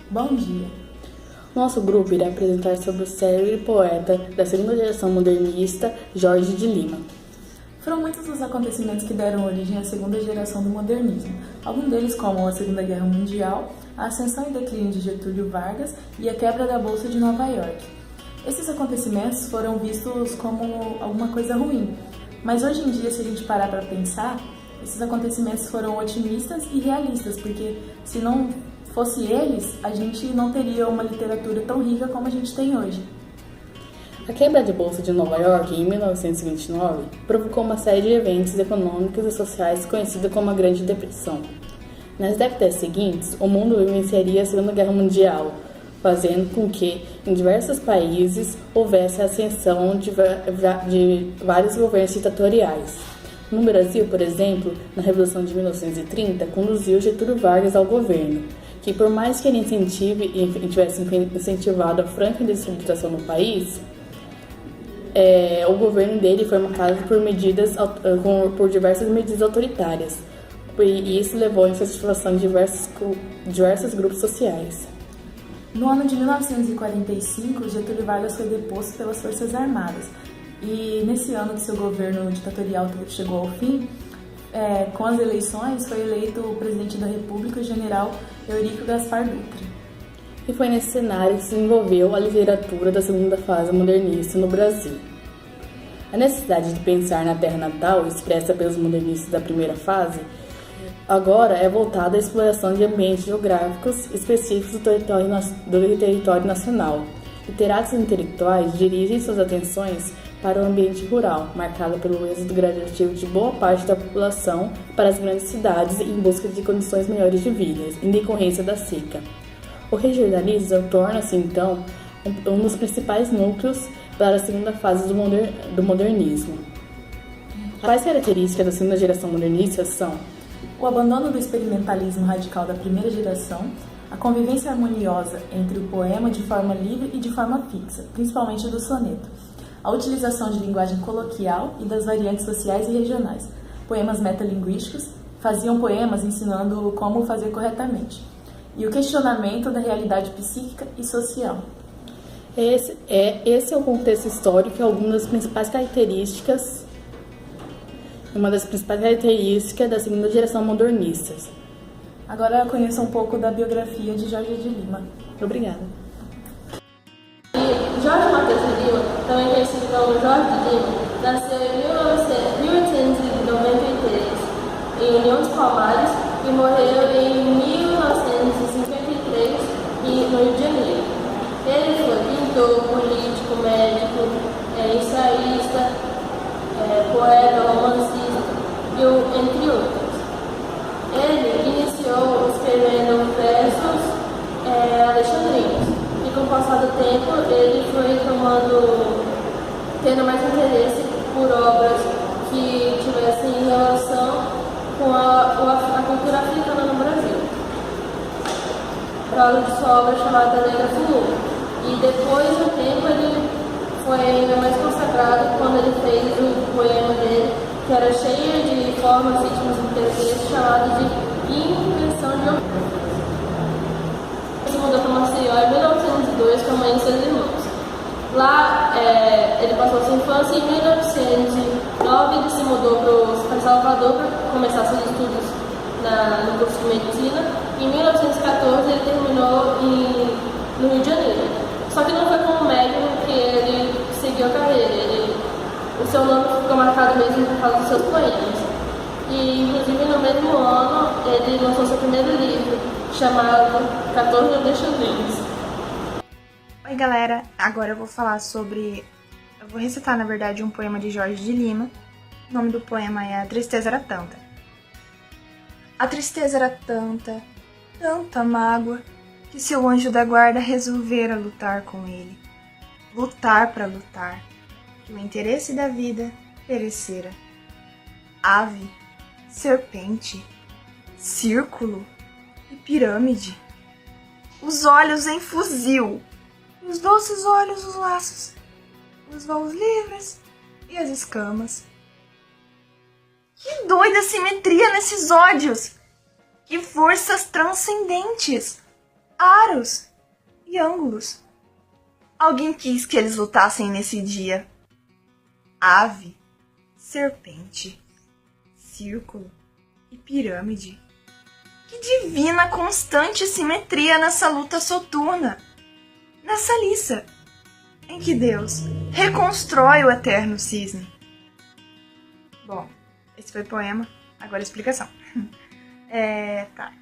Bom dia! Nosso grupo irá apresentar sobre o célebre poeta da segunda geração modernista, Jorge de Lima. Foram muitos os acontecimentos que deram origem à segunda geração do modernismo, alguns deles como a Segunda Guerra Mundial, a ascensão e declínio de Getúlio Vargas e a quebra da Bolsa de Nova York. Esses acontecimentos foram vistos como alguma coisa ruim, mas hoje em dia, se a gente parar para pensar, esses acontecimentos foram otimistas e realistas, porque se não fosse eles, a gente não teria uma literatura tão rica como a gente tem hoje. A quebra de Bolsa de Nova York, em 1929, provocou uma série de eventos econômicos e sociais conhecida como a Grande Depressão. Nas décadas seguintes, o mundo vivenciaria a Segunda Guerra Mundial, fazendo com que, em diversos países, houvesse a ascensão de vários governos ditatoriais. No Brasil, por exemplo, na Revolução de 1930, conduziu Getúlio Vargas ao governo, que por mais que ele tivesse incentivado a franca industrialização no país, o governo dele foi marcado por diversas medidas autoritárias, e isso levou à insatisfação de diversos grupos sociais. No ano de 1945, Getúlio Vargas foi deposto pelas Forças Armadas, e nesse ano que seu governo ditatorial chegou ao fim, com as eleições, foi eleito o presidente da República, o general Eurico Gaspar Dutra. E foi nesse cenário que se desenvolveu a literatura da segunda fase modernista no Brasil. A necessidade de pensar na terra natal, expressa pelos modernistas da primeira fase, agora é voltada à exploração de ambientes geográficos específicos do território nacional. Literatos e intelectuais dirigem suas atenções para o ambiente rural, marcado pelo êxodo gradativo de boa parte da população para as grandes cidades em busca de condições melhores de vida, em decorrência da seca. O regionalismo torna-se, então, um dos principais núcleos para a segunda fase do modernismo. Quais características da segunda geração modernista são o abandono do experimentalismo radical da primeira geração, a convivência harmoniosa entre o poema de forma livre e de forma fixa, principalmente do soneto, a utilização de linguagem coloquial e das variantes sociais e regionais, poemas metalinguísticos, faziam poemas ensinando como fazer corretamente, e o questionamento da realidade psíquica e social. Esse é o contexto histórico e uma das principais características da segunda geração modernista. Agora conheça um pouco da biografia de Jorge de Lima. Obrigada. Jorge Matheus de Lima, também conhecido como Jorge de Lima, nasceu em 1893 em União dos Palmares e morreu em 1953 no Rio de Janeiro. Ele foi pintor, político, médico, ensaísta, poeta, romancista, entre outros. Ele iniciou escrevendo versos alexandrinos e com o passar do tempo ele foi tendo mais interesse por obras que tivessem relação com a cultura africana no Brasil. Prova de sua obra chamada Negra Fulô. E depois do tempo ele foi ainda mais consagrado quando ele fez o poema dele, que era cheio de formas, ritmos e interessantes, chamado de Impressão de Orgulho. Ele se mudou para Maceió em 1902 com a mãe e seus irmãos. Lá ele passou sua infância e em 1909 ele se mudou para Salvador para começar seus estudos no curso de medicina. Em 1914 ele terminou no Rio de Janeiro. Só que não foi como médico que ele seguiu a carreira. O seu nome ficou marcado mesmo por causa dos seus poemas. E, inclusive, no mesmo ano, ele lançou seu primeiro livro, chamado 14 Alexandrinos. Oi, galera! Agora eu vou falar sobre... Eu vou recitar, na verdade, um poema de Jorge de Lima. O nome do poema é A Tristeza Era Tanta. A tristeza era tanta, tanta mágoa, que seu anjo da guarda resolvera lutar com ele. Lutar para lutar, que o interesse da vida perecera. Ave, serpente, círculo e pirâmide. Os olhos em fuzil, os doces olhos os laços, os voos livres e as escamas. Que doida simetria nesses ódios! Que forças transcendentes! aros e ângulos. Alguém quis que eles lutassem nesse dia. Ave, serpente, círculo e pirâmide. Que divina constante simetria nessa luta soturna, nessa liça em que Deus reconstrói o eterno cisne. Bom, esse foi o poema, agora a explicação. Tá.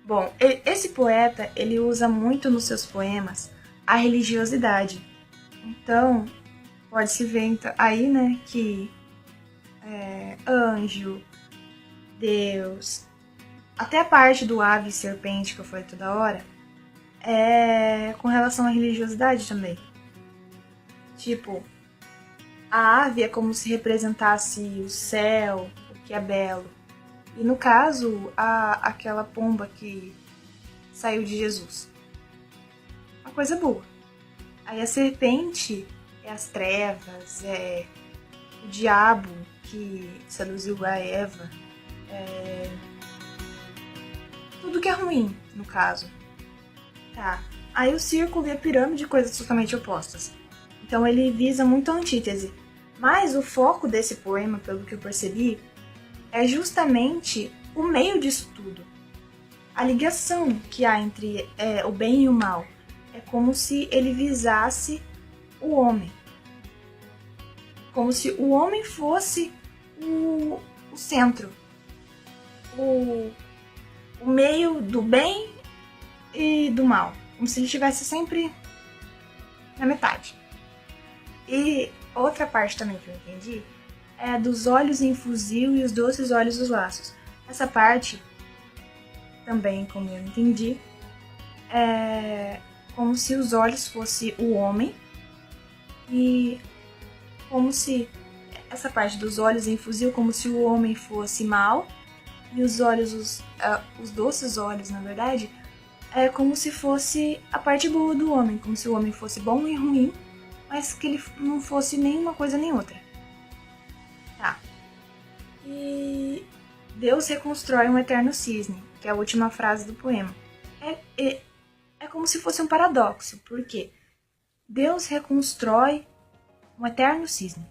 Bom, esse poeta, ele usa muito nos seus poemas a religiosidade. Então, pode-se ver aí, né, que anjo, Deus, até a parte do ave e serpente que eu falei toda hora, é com relação à religiosidade também. Tipo, a ave é como se representasse o céu, o que é belo. E no caso, aquela pomba que saiu de Jesus. Uma coisa boa. Aí a serpente é as trevas, é o diabo que seduziu a Eva. Tudo que é ruim, no caso. Tá. Aí o círculo e a pirâmide, coisas totalmente opostas. Então ele visa muito a antítese. Mas o foco desse poema, pelo que eu percebi, é justamente o meio disso tudo. A ligação que há entre o bem e o mal. É como se ele visasse o homem. Como se o homem fosse o centro. O meio do bem e do mal. Como se ele estivesse sempre na metade. E outra parte também que eu entendi é dos olhos em fuzil e os doces olhos dos laços. Essa parte, também como eu entendi, é como se os olhos fosse o homem e como se essa parte dos olhos em fuzil, como se o homem fosse mal e os olhos, os doces olhos, na verdade, é como se fosse a parte boa do homem, como se o homem fosse bom e ruim, mas que ele não fosse nem uma coisa nem outra. Tá. E Deus reconstrói um eterno cisne, que é a última frase do poema. É como se fosse um paradoxo, porque Deus reconstrói um eterno cisne.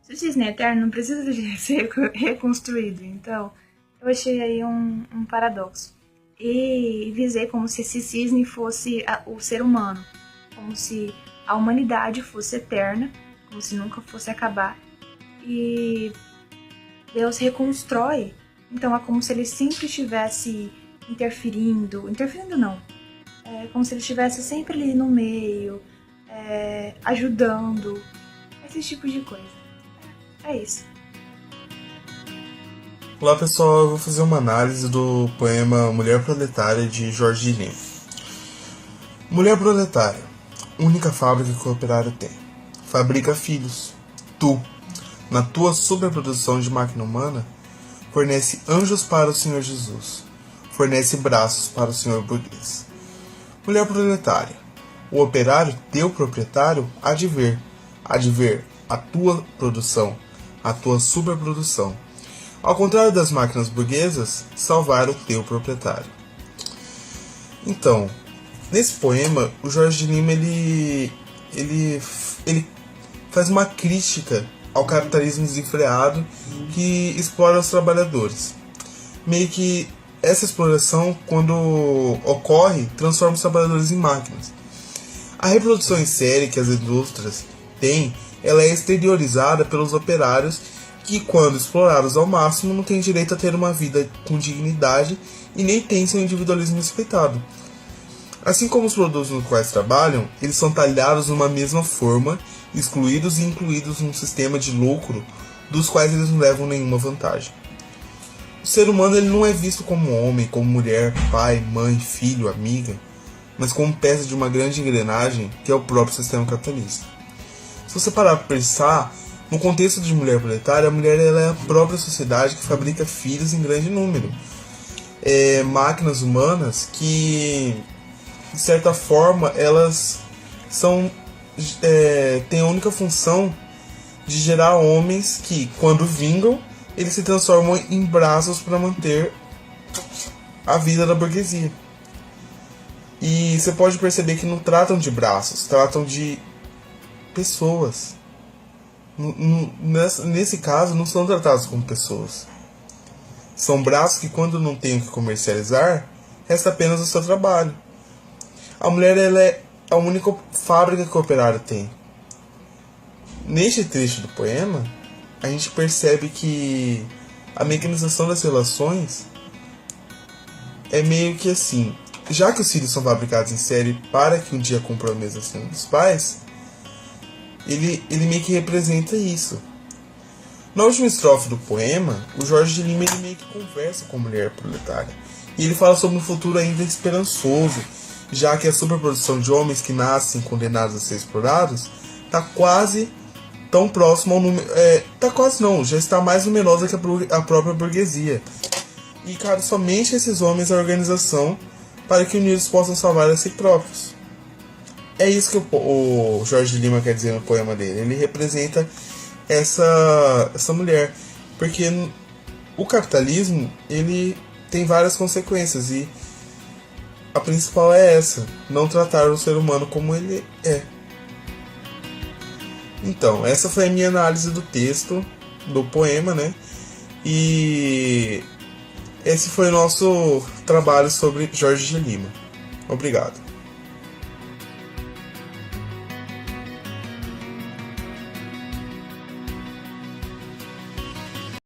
Se o cisne é eterno, não precisa de ser reconstruído. Então, eu achei aí um paradoxo. E visei como se esse cisne fosse o ser humano, como se a humanidade fosse eterna, como se nunca fosse acabar. E Deus reconstrói, então é como se ele sempre estivesse interferindo não, é como se ele estivesse sempre ali no meio, ajudando, esse tipo de coisa. É isso. Olá pessoal, eu vou fazer uma análise do poema Mulher Proletária de Jorge Lima. Mulher proletária, única fábrica que o operário tem. Fabrica filhos. Tu, na tua sobreprodução de máquina humana, fornece anjos para o Senhor Jesus. Fornece braços para o Senhor burguês. Mulher proletária, o operário, teu proprietário, há de ver a tua produção, a tua superprodução. Ao contrário das máquinas burguesas, salvar o teu proprietário. Então, nesse poema, o Jorge Lima ele faz uma crítica ao capitalismo desenfreado que explora os trabalhadores. Meio que essa exploração, quando ocorre, transforma os trabalhadores em máquinas. A reprodução em série que as indústrias têm, ela é exteriorizada pelos operários que, quando explorados ao máximo, não têm direito a ter uma vida com dignidade e nem têm seu individualismo respeitado. Assim como os produtos nos quais trabalham, eles são talhados numa mesma forma, excluídos e incluídos num sistema de lucro dos quais eles não levam nenhuma vantagem. O ser humano ele não é visto como homem, como mulher, pai, mãe, filho, amiga, mas como peça de uma grande engrenagem que é o próprio sistema capitalista. Se você parar para pensar, no contexto de mulher proletária, a mulher ela é a própria sociedade que fabrica filhos em grande número. Máquinas humanas que, de certa forma, elas têm a única função de gerar homens que, quando vingam, eles se transformam em braços para manter a vida da burguesia. E você pode perceber que não tratam de braços, tratam de pessoas. Nesse caso, não são tratados como pessoas. São braços que, quando não tem o que comercializar, resta apenas o seu trabalho. A mulher, ela é a única fábrica que o operário tem. Neste trecho do poema, a gente percebe que a mecanização das relações é meio que assim: já que os filhos são fabricados em série para que um dia cumpram a mesma ação dos pais, ele meio que representa isso. Na última estrofe do poema, o Jorge de Lima ele meio que conversa com a mulher proletária. E ele fala sobre um futuro ainda esperançoso, já que a superprodução de homens que nascem condenados a ser explorados está quase tão próximo ao número... tá quase não, já está mais numerosa que a própria burguesia. E cabe somente a esses homens a organização para que unidos possam salvar a si próprios. É isso que o Jorge de Lima quer dizer no poema dele. Ele representa essa mulher, porque o capitalismo ele tem várias consequências e a principal é essa: não tratar o ser humano como ele é. Então, essa foi a minha análise do texto, do poema, né? E esse foi o nosso trabalho sobre Jorge de Lima. Obrigado.